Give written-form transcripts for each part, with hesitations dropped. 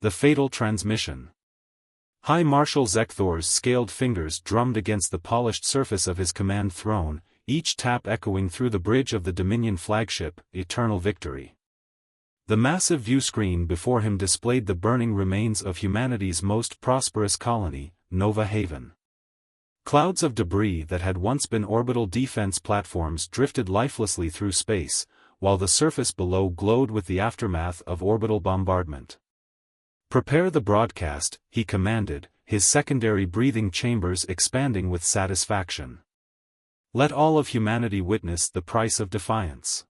The fatal transmission. High Marshal Zekthor's scaled fingers drummed against the polished surface of his command throne, each tap echoing through the bridge of the Dominion flagship, Eternal Victory. The massive view screen before him displayed the burning remains of humanity's most prosperous colony, Nova Haven. Clouds of debris that had once been orbital defense platforms drifted lifelessly through space, while the surface below glowed with the aftermath of orbital bombardment. "Prepare the broadcast," he commanded, his secondary breathing chambers expanding with satisfaction. "Let all of humanity witness the price of defiance."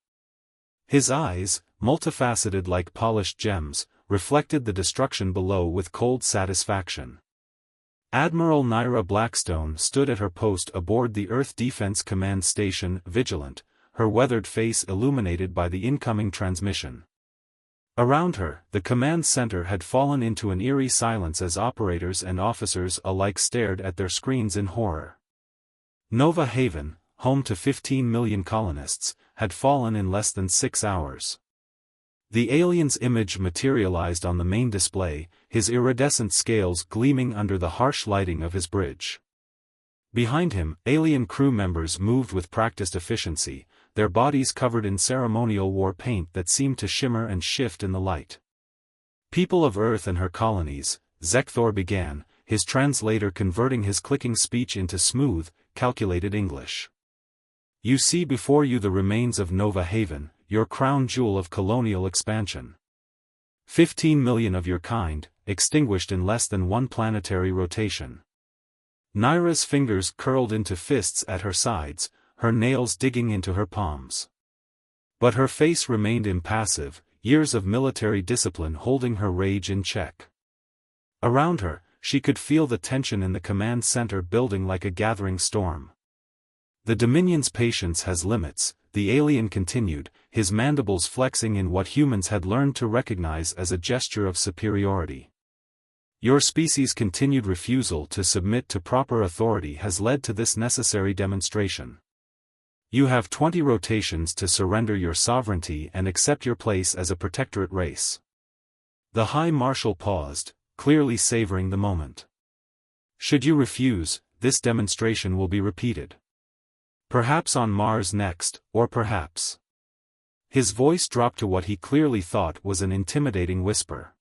His eyes, multifaceted like polished gems, reflected the destruction below with cold satisfaction. Admiral Naira Blackstone stood at her post aboard the Earth Defense Command Station, vigilant, her weathered face illuminated by the incoming transmission. Around her, the command center had fallen into an eerie silence as operators and officers alike stared at their screens in horror. Nova Haven, home to 15 million colonists, had fallen in less than 6 hours. The alien's image materialized on the main display, his iridescent scales gleaming under the harsh lighting of his bridge. Behind him, alien crew members moved with practiced efficiency, their bodies covered in ceremonial war paint that seemed to shimmer and shift in the light. "People of Earth and her colonies," Zekthor began, his translator converting his clicking speech into smooth, calculated English. "You see before you the remains of Nova Haven, your crown jewel of colonial expansion. 15 million of your kind, extinguished in less than one planetary rotation." Naira's fingers curled into fists at her sides, her nails digging into her palms. But her face remained impassive, years of military discipline holding her rage in check. Around her, she could feel the tension in the command center building like a gathering storm. "The Dominion's patience has limits," the alien continued, his mandibles flexing in what humans had learned to recognize as a gesture of superiority. "Your species' continued refusal to submit to proper authority has led to this necessary demonstration. You have 20 rotations to surrender your sovereignty and accept your place as a protectorate race." The High Marshal paused, clearly savoring the moment. "Should you refuse, this demonstration will be repeated. Perhaps on Mars next, or perhaps..." His voice dropped to what he clearly thought was an intimidating whisper.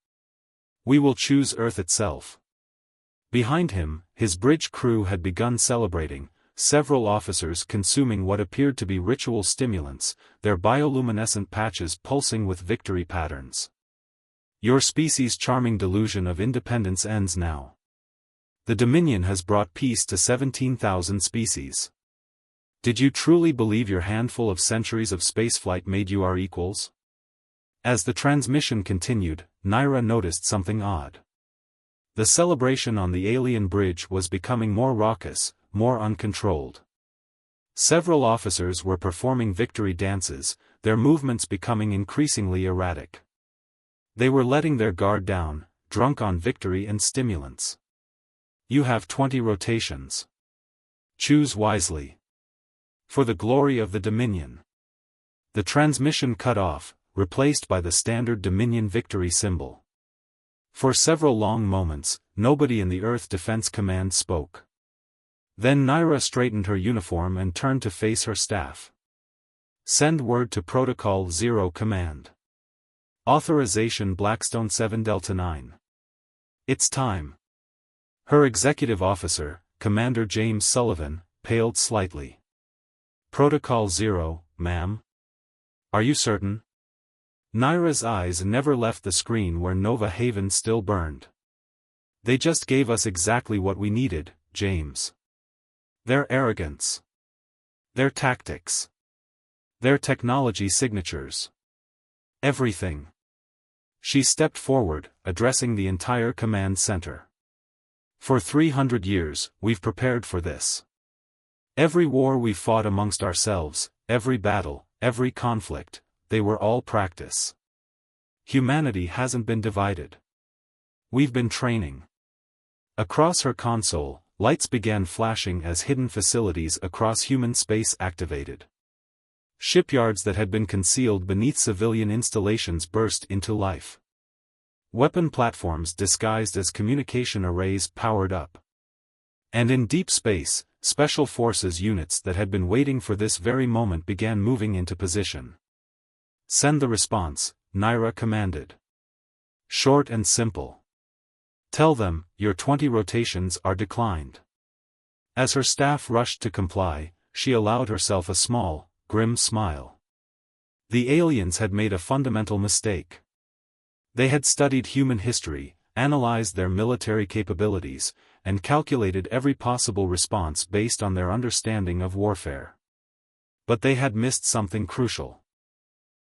"We will choose Earth itself." Behind him, his bridge crew had begun celebrating, several officers consuming what appeared to be ritual stimulants, their bioluminescent patches pulsing with victory patterns. "Your species' charming delusion of independence ends now. The Dominion has brought peace to 17,000 species. Did you truly believe your handful of centuries of spaceflight made you our equals?" As the transmission continued, Naira noticed something odd. The celebration on the alien bridge was becoming more raucous, more uncontrolled. Several officers were performing victory dances, their movements becoming increasingly erratic. They were letting their guard down, drunk on victory and stimulants. "You have 20 rotations. Choose wisely. For the glory of the Dominion." The transmission cut off, replaced by the standard Dominion victory symbol. For several long moments, nobody in the Earth Defense Command spoke. Then Naira straightened her uniform and turned to face her staff. "Send word to Protocol 0 Command. Authorization Blackstone 7 Delta 9. It's time." Her executive officer, Commander James Sullivan, paled slightly. "Protocol 0, ma'am. Are you certain?" Naira's eyes never left the screen where Nova Haven still burned. "They just gave us exactly what we needed, James. Their arrogance. Their tactics. Their technology signatures. Everything." She stepped forward, addressing the entire command center. "For 300 years, we've prepared for this. Every war we fought amongst ourselves, every battle, every conflict, they were all practice. Humanity hasn't been divided. We've been training." Across her console, lights began flashing as hidden facilities across human space activated. Shipyards that had been concealed beneath civilian installations burst into life. Weapon platforms disguised as communication arrays powered up. And in deep space, special forces units that had been waiting for this very moment began moving into position. "Send the response," Naira commanded. "Short and simple. Tell them, your 20 rotations are declined." As her staff rushed to comply, she allowed herself a small, grim smile. The aliens had made a fundamental mistake. They had studied human history, analyzed their military capabilities, and calculated every possible response based on their understanding of warfare. But they had missed something crucial.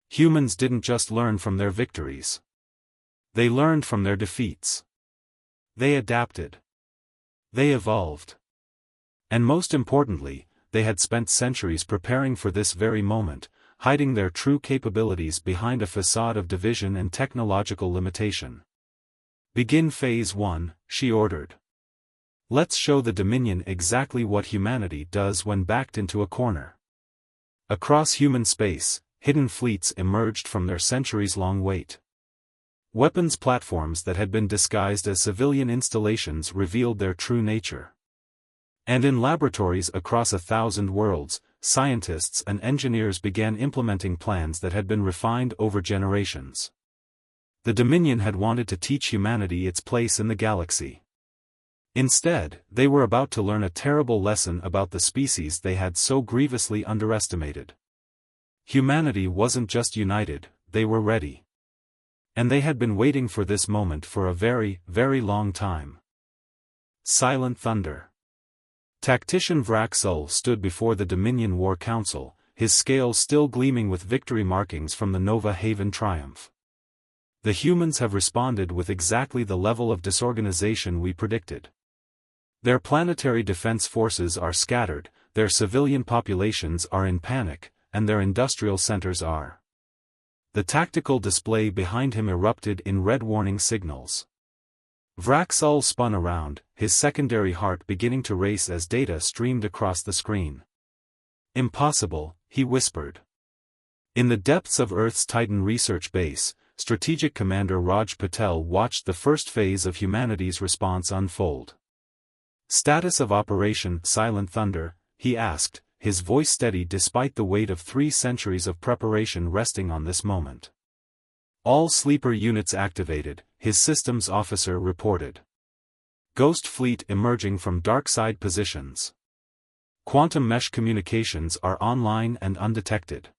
Humans didn't just learn from their victories. They learned from their defeats. They adapted. They evolved. And most importantly, they had spent centuries preparing for this very moment, hiding their true capabilities behind a facade of division and technological limitation. "Begin Phase 1, she ordered. "Let's show the Dominion exactly what humanity does when backed into a corner." Across human space, hidden fleets emerged from their centuries-long wait. Weapons platforms that had been disguised as civilian installations revealed their true nature. And in laboratories across 1,000 worlds, scientists and engineers began implementing plans that had been refined over generations. The Dominion had wanted to teach humanity its place in the galaxy. Instead, they were about to learn a terrible lesson about the species they had so grievously underestimated. Humanity wasn't just united, they were ready. And they had been waiting for this moment for a very, very long time. Silent thunder. Tactician Vraxul stood before the Dominion War Council, his scales still gleaming with victory markings from the Nova Haven triumph. "The humans have responded with exactly the level of disorganization we predicted. Their planetary defense forces are scattered, their civilian populations are in panic, and their industrial centers are." The tactical display behind him erupted in red warning signals. Vraxul spun around, his secondary heart beginning to race as data streamed across the screen. "Impossible," he whispered. In the depths of Earth's Titan research base, Strategic Commander Raj Patel watched the first phase of humanity's response unfold. "Status of Operation Silent Thunder," he asked, his voice steady despite the weight of 3 centuries of preparation resting on this moment. "All sleeper units activated," his systems officer reported. "Ghost fleet emerging from dark side positions. Quantum mesh communications are online and undetected.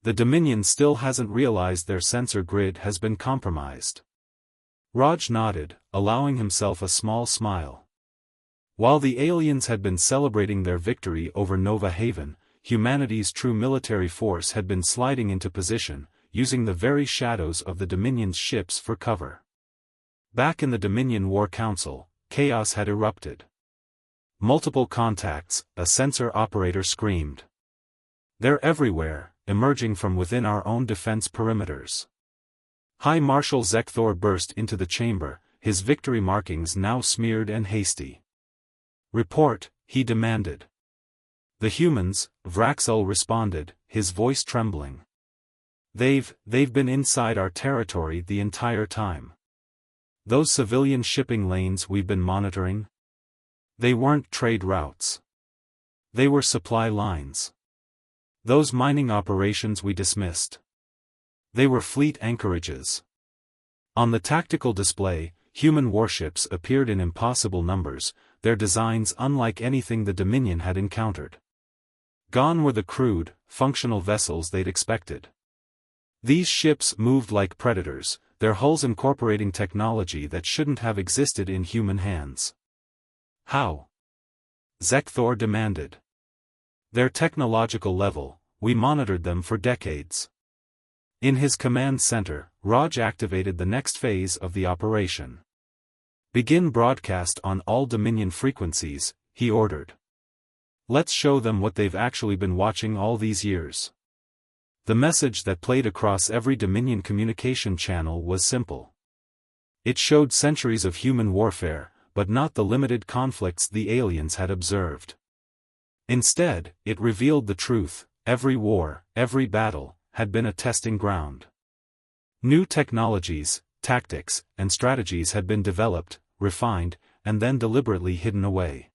The Dominion still hasn't realized their sensor grid has been compromised." Raj nodded, allowing himself a small smile. While the aliens had been celebrating their victory over Nova Haven, humanity's true military force had been sliding into position, using the very shadows of the Dominion's ships for cover. Back in the Dominion War Council, chaos had erupted. "Multiple contacts," a sensor operator screamed. "They're everywhere, emerging from within our own defense perimeters." High Marshal Zekthor burst into the chamber, his victory markings now smeared and hasty. "Report," he demanded. "The humans," Vraxul responded, his voice trembling. They've been inside our territory the entire time. Those civilian shipping lanes we've been monitoring? They weren't trade routes. They were supply lines. Those mining operations we dismissed. They were fleet anchorages." On the tactical display, human warships appeared in impossible numbers, their designs unlike anything the Dominion had encountered. Gone were the crude, functional vessels they'd expected. These ships moved like predators, their hulls incorporating technology that shouldn't have existed in human hands. "How?" Zekthor demanded. "Their technological level, we monitored them for decades." In his command center, Raj activated the next phase of the operation. "Begin broadcast on all Dominion frequencies," he ordered. "Let's show them what they've actually been watching all these years." The message that played across every Dominion communication channel was simple. It showed centuries of human warfare, but not the limited conflicts the aliens had observed. Instead, it revealed the truth: every war, every battle, had been a testing ground. New technologies, tactics, and strategies had been developed, refined, and then deliberately hidden away.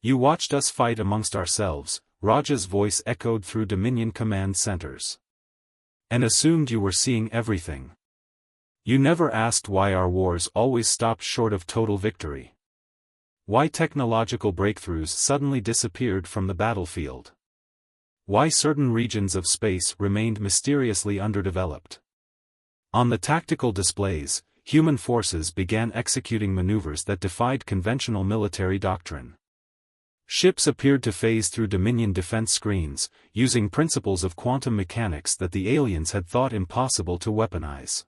You watched us fight amongst ourselves, Raja's voice echoed through Dominion command centers. And assumed you were seeing everything. You never asked why our wars always stopped short of total victory. Why technological breakthroughs suddenly disappeared from the battlefield. Why certain regions of space remained mysteriously underdeveloped. On the tactical displays, human forces began executing maneuvers that defied conventional military doctrine. Ships appeared to phase through Dominion defense screens, using principles of quantum mechanics that the aliens had thought impossible to weaponize.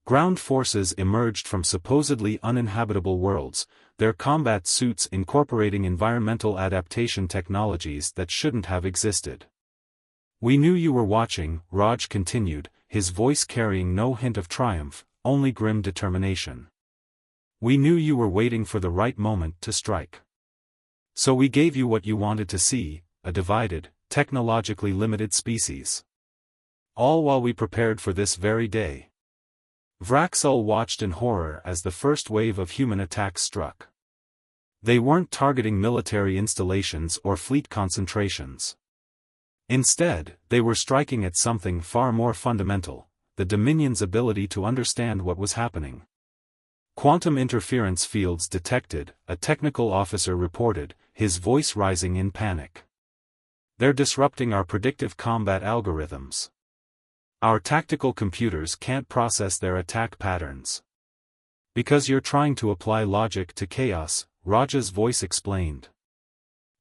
Ground forces emerged from supposedly uninhabitable worlds, their combat suits incorporating environmental adaptation technologies that shouldn't have existed. We knew you were watching, Raj continued, his voice carrying no hint of triumph, only grim determination. We knew you were waiting for the right moment to strike. So we gave you what you wanted to see, a divided, technologically limited species. All while we prepared for this very day. Vraxul watched in horror as the first wave of human attacks struck. They weren't targeting military installations or fleet concentrations. Instead, they were striking at something far more fundamental, the Dominion's ability to understand what was happening. Quantum interference fields detected, a technical officer reported, his voice rising in panic. They're disrupting our predictive combat algorithms. Our tactical computers can't process their attack patterns. Because you're trying to apply logic to chaos, Raja's voice explained.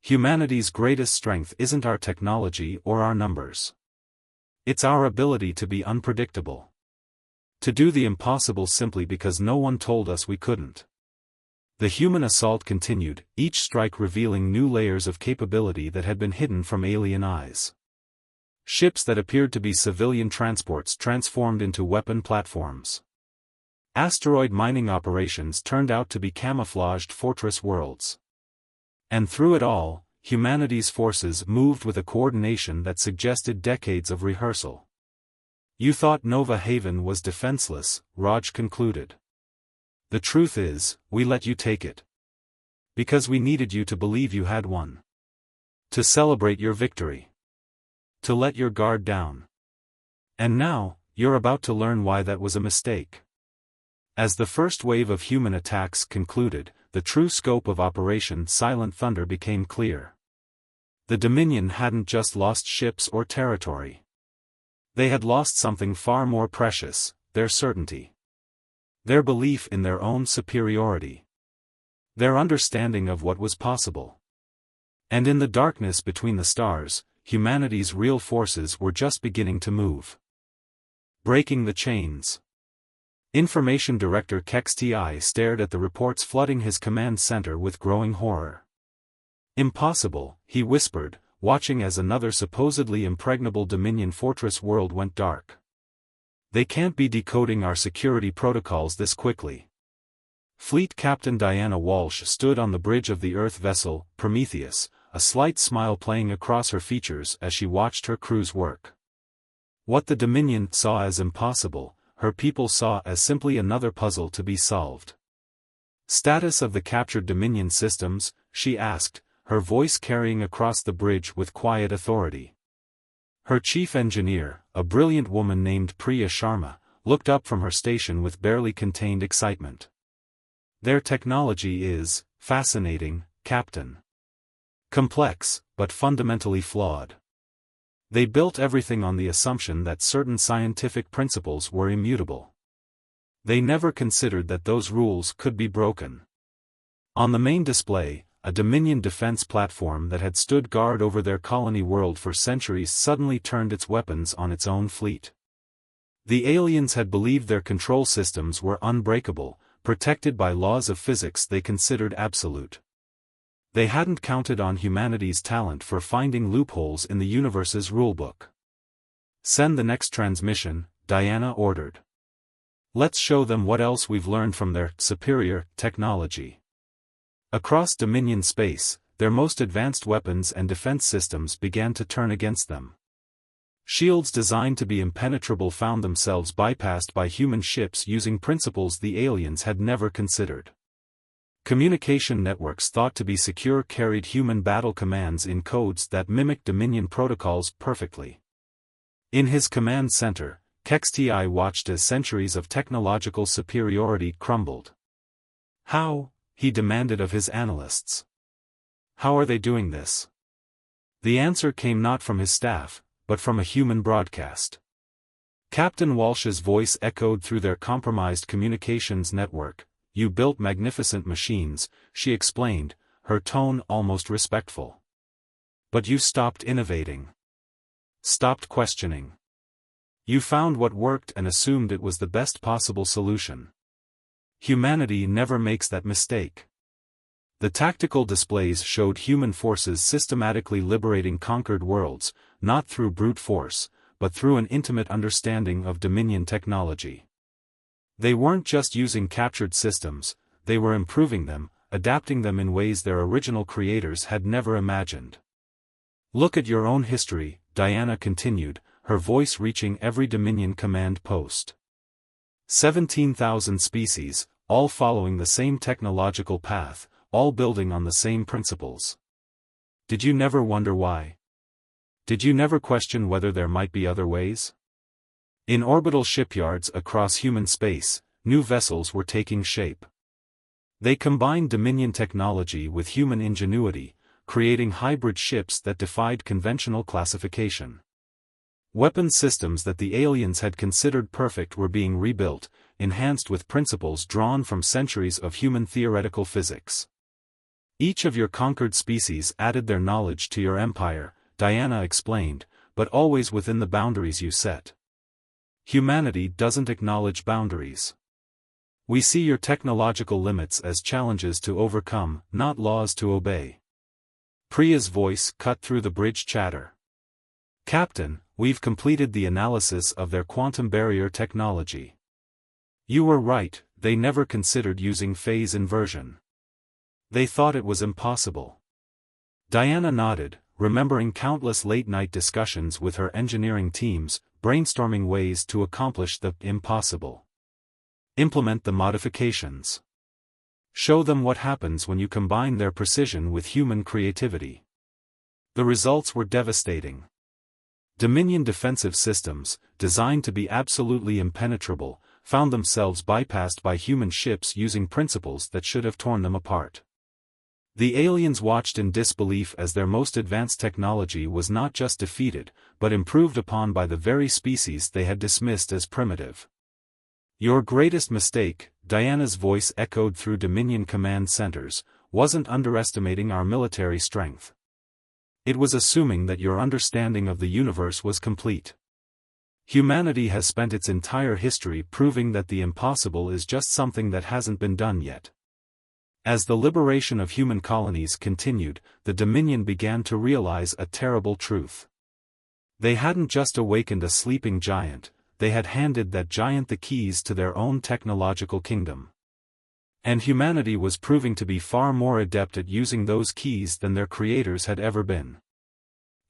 Humanity's greatest strength isn't our technology or our numbers. It's our ability to be unpredictable. To do the impossible simply because no one told us we couldn't. The human assault continued, each strike revealing new layers of capability that had been hidden from alien eyes. Ships that appeared to be civilian transports transformed into weapon platforms. Asteroid mining operations turned out to be camouflaged fortress worlds. And through it all, humanity's forces moved with a coordination that suggested decades of rehearsal. You thought Nova Haven was defenseless, Raj concluded. The truth is, we let you take it. Because we needed you to believe you had won. To celebrate your victory. To let your guard down. And now, you're about to learn why that was a mistake. As the first wave of human attacks concluded, the true scope of Operation Silent Thunder became clear. The Dominion hadn't just lost ships or territory. They had lost something far more precious, their certainty. Their belief in their own superiority. Their understanding of what was possible. And in the darkness between the stars, humanity's real forces were just beginning to move. Breaking the chains. Information Director Kex Ti stared at the reports flooding his command center with growing horror. Impossible, he whispered, watching as another supposedly impregnable Dominion fortress world went dark. They can't be decoding our security protocols this quickly. Fleet Captain Diana Walsh stood on the bridge of the Earth vessel, Prometheus, a slight smile playing across her features as she watched her crew's work. What the Dominion saw as impossible, her people saw as simply another puzzle to be solved. Status of the captured Dominion systems, she asked, her voice carrying across the bridge with quiet authority. Her chief engineer, a brilliant woman named Priya Sharma, looked up from her station with barely contained excitement. Their technology is fascinating, Captain. Complex, but fundamentally flawed. They built everything on the assumption that certain scientific principles were immutable. They never considered that those rules could be broken. On the main display, a Dominion defense platform that had stood guard over their colony world for centuries suddenly turned its weapons on its own fleet. The aliens had believed their control systems were unbreakable, protected by laws of physics they considered absolute. They hadn't counted on humanity's talent for finding loopholes in the universe's rulebook. Send the next transmission, Diana ordered. Let's show them what else we've learned from their superior technology. Across Dominion space, their most advanced weapons and defense systems began to turn against them. Shields designed to be impenetrable found themselves bypassed by human ships using principles the aliens had never considered. Communication networks thought to be secure carried human battle commands in codes that mimicked Dominion protocols perfectly. In his command center, Kexti watched as centuries of technological superiority crumbled. How? He demanded of his analysts. How are they doing this? The answer came not from his staff, but from a human broadcast. Captain Walsh's voice echoed through their compromised communications network. "You built magnificent machines," she explained, her tone almost respectful. "But you stopped innovating. Stopped questioning. You found what worked and assumed it was the best possible solution. Humanity never makes that mistake." The tactical displays showed human forces systematically liberating conquered worlds, not through brute force, but through an intimate understanding of Dominion technology. They weren't just using captured systems, they were improving them, adapting them in ways their original creators had never imagined. "Look at your own history," Diana continued, her voice reaching every Dominion command post. 17,000 species, all following the same technological path, all building on the same principles. Did you never wonder why? Did you never question whether there might be other ways? In orbital shipyards across human space, new vessels were taking shape. They combined Dominion technology with human ingenuity, creating hybrid ships that defied conventional classification. Weapon systems that the aliens had considered perfect were being rebuilt, enhanced with principles drawn from centuries of human theoretical physics. "Each of your conquered species added their knowledge to your empire," Diana explained, "but always within the boundaries you set. Humanity doesn't acknowledge boundaries. We see your technological limits as challenges to overcome, not laws to obey." Priya's voice cut through the bridge chatter. "Captain, we've completed the analysis of their quantum barrier technology. You were right, they never considered using phase inversion. They thought it was impossible." Diana nodded, remembering countless late-night discussions with her engineering teams, brainstorming ways to accomplish the impossible. Implement the modifications. Show them what happens when you combine their precision with human creativity. The results were devastating. Dominion defensive systems, designed to be absolutely impenetrable, found themselves bypassed by human ships using principles that should have torn them apart. The aliens watched in disbelief as their most advanced technology was not just defeated, but improved upon by the very species they had dismissed as primitive. "Your greatest mistake," Diana's voice echoed through Dominion command centers, "wasn't underestimating our military strength. It was assuming that your understanding of the universe was complete. Humanity has spent its entire history proving that the impossible is just something that hasn't been done yet." As the liberation of human colonies continued, the Dominion began to realize a terrible truth. They hadn't just awakened a sleeping giant, they had handed that giant the keys to their own technological kingdom. And humanity was proving to be far more adept at using those keys than their creators had ever been.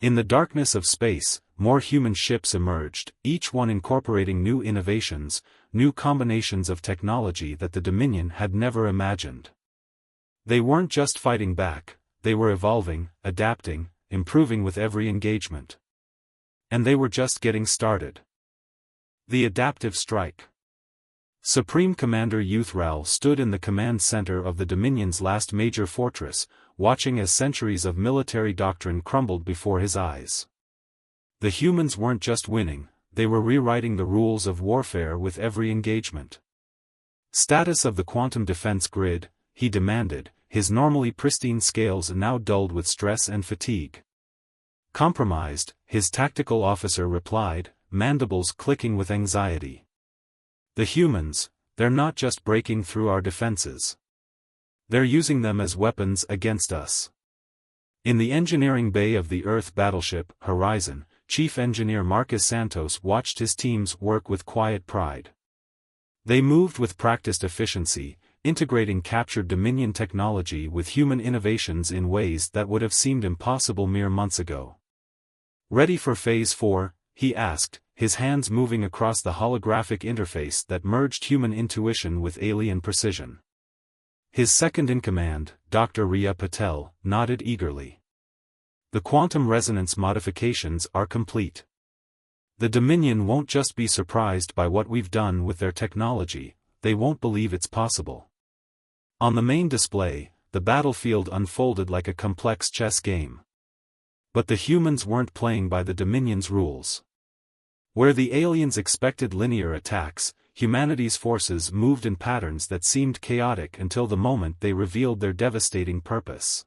In the darkness of space, more human ships emerged, each one incorporating new innovations, new combinations of technology that the Dominion had never imagined. They weren't just fighting back, they were evolving, adapting, improving with every engagement. And they were just getting started. The adaptive strike. Supreme Commander Uthral stood in the command center of the Dominion's last major fortress, watching as centuries of military doctrine crumbled before his eyes. The humans weren't just winning, they were rewriting the rules of warfare with every engagement. "Status of the quantum defense grid," he demanded, his normally pristine scales now dulled with stress and fatigue. "Compromised," his tactical officer replied, mandibles clicking with anxiety. "The humans, they're not just breaking through our defenses. They're using them as weapons against us." In the engineering bay of the Earth battleship, Horizon, Chief Engineer Marcus Santos watched his teams work with quiet pride. They moved with practiced efficiency, integrating captured Dominion technology with human innovations in ways that would have seemed impossible mere months ago. "Ready for Phase 4, he asked, his hands moving across the holographic interface that merged human intuition with alien precision. His second-in-command, Dr. Riya Patel, nodded eagerly. The quantum resonance modifications are complete. The Dominion won't just be surprised by what we've done with their technology, they won't believe it's possible. On the main display, the battlefield unfolded like a complex chess game. But the humans weren't playing by the Dominion's rules. Where the aliens expected linear attacks, humanity's forces moved in patterns that seemed chaotic until the moment they revealed their devastating purpose.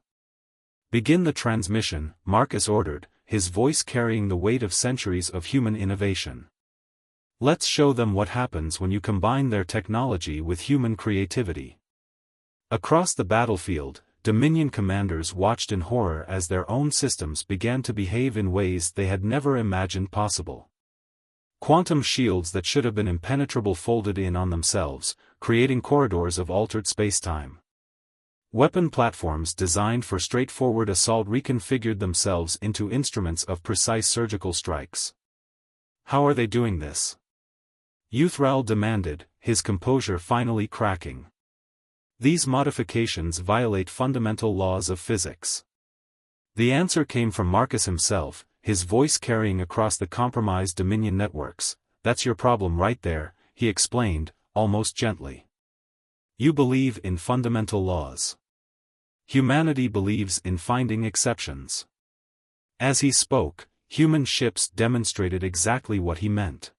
"Begin the transmission," Marcus ordered, his voice carrying the weight of centuries of human innovation. "Let's show them what happens when you combine their technology with human creativity." Across the battlefield, Dominion commanders watched in horror as their own systems began to behave in ways they had never imagined possible. Quantum shields that should have been impenetrable folded in on themselves, creating corridors of altered spacetime. Weapon platforms designed for straightforward assault reconfigured themselves into instruments of precise surgical strikes. "How are they doing this?" Uthral demanded, his composure finally cracking. "These modifications violate fundamental laws of physics." The answer came from Marcus himself, his voice carrying across the compromised Dominion networks. "That's your problem right there," he explained, almost gently. "You believe in fundamental laws. Humanity believes in finding exceptions." As he spoke, human ships demonstrated exactly what he meant.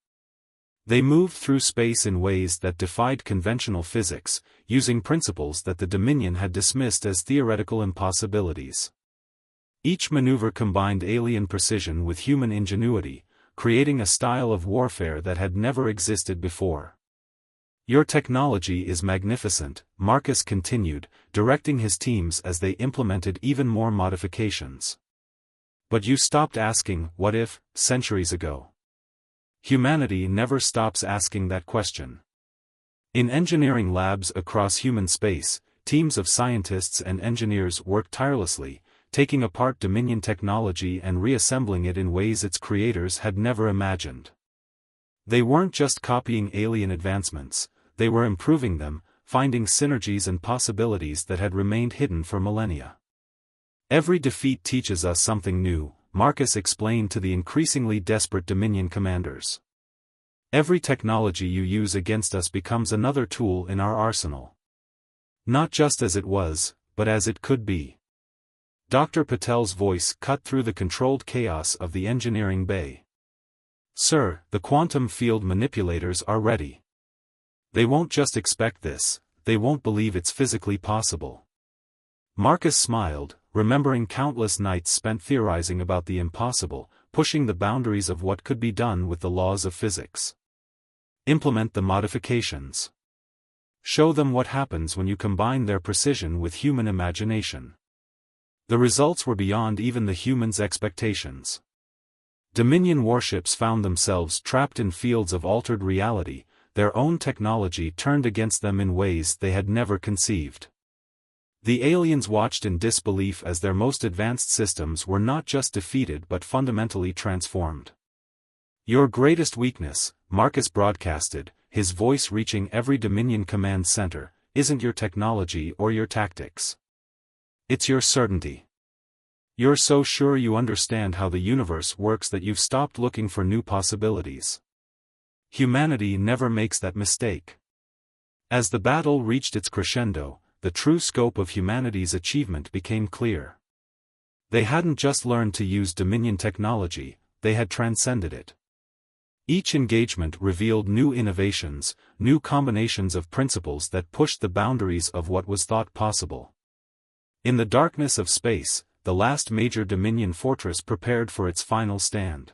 They moved through space in ways that defied conventional physics, using principles that the Dominion had dismissed as theoretical impossibilities. Each maneuver combined alien precision with human ingenuity, creating a style of warfare that had never existed before. "Your technology is magnificent," Marcus continued, directing his teams as they implemented even more modifications. "But you stopped asking, 'What if?' centuries ago." Humanity never stops asking that question. In engineering labs across human space, teams of scientists and engineers worked tirelessly, taking apart Dominion technology and reassembling it in ways its creators had never imagined. They weren't just copying alien advancements, they were improving them, finding synergies and possibilities that had remained hidden for millennia. "Every defeat teaches us something new," Marcus explained to the increasingly desperate Dominion commanders. "Every technology you use against us becomes another tool in our arsenal. Not just as it was, but as it could be." Dr. Patel's voice cut through the controlled chaos of the engineering bay. "Sir, the quantum field manipulators are ready. They won't just expect this, they won't believe it's physically possible." Marcus smiled, remembering countless nights spent theorizing about the impossible, pushing the boundaries of what could be done with the laws of physics. "Implement the modifications. Show them what happens when you combine their precision with human imagination." The results were beyond even the humans' expectations. Dominion warships found themselves trapped in fields of altered reality, their own technology turned against them in ways they had never conceived. The aliens watched in disbelief as their most advanced systems were not just defeated but fundamentally transformed. "Your greatest weakness," Marcus broadcasted, his voice reaching every Dominion command center, "isn't your technology or your tactics. It's your certainty. You're so sure you understand how the universe works that you've stopped looking for new possibilities. Humanity never makes that mistake." As the battle reached its crescendo, the true scope of humanity's achievement became clear. They hadn't just learned to use Dominion technology, they had transcended it. Each engagement revealed new innovations, new combinations of principles that pushed the boundaries of what was thought possible. In the darkness of space, the last major Dominion fortress prepared for its final stand.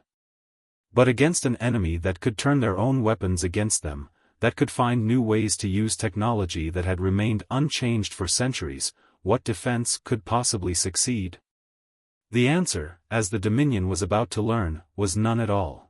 But against an enemy that could turn their own weapons against them, that could find new ways to use technology that had remained unchanged for centuries, what defense could possibly succeed? The answer, as the Dominion was about to learn, was none at all.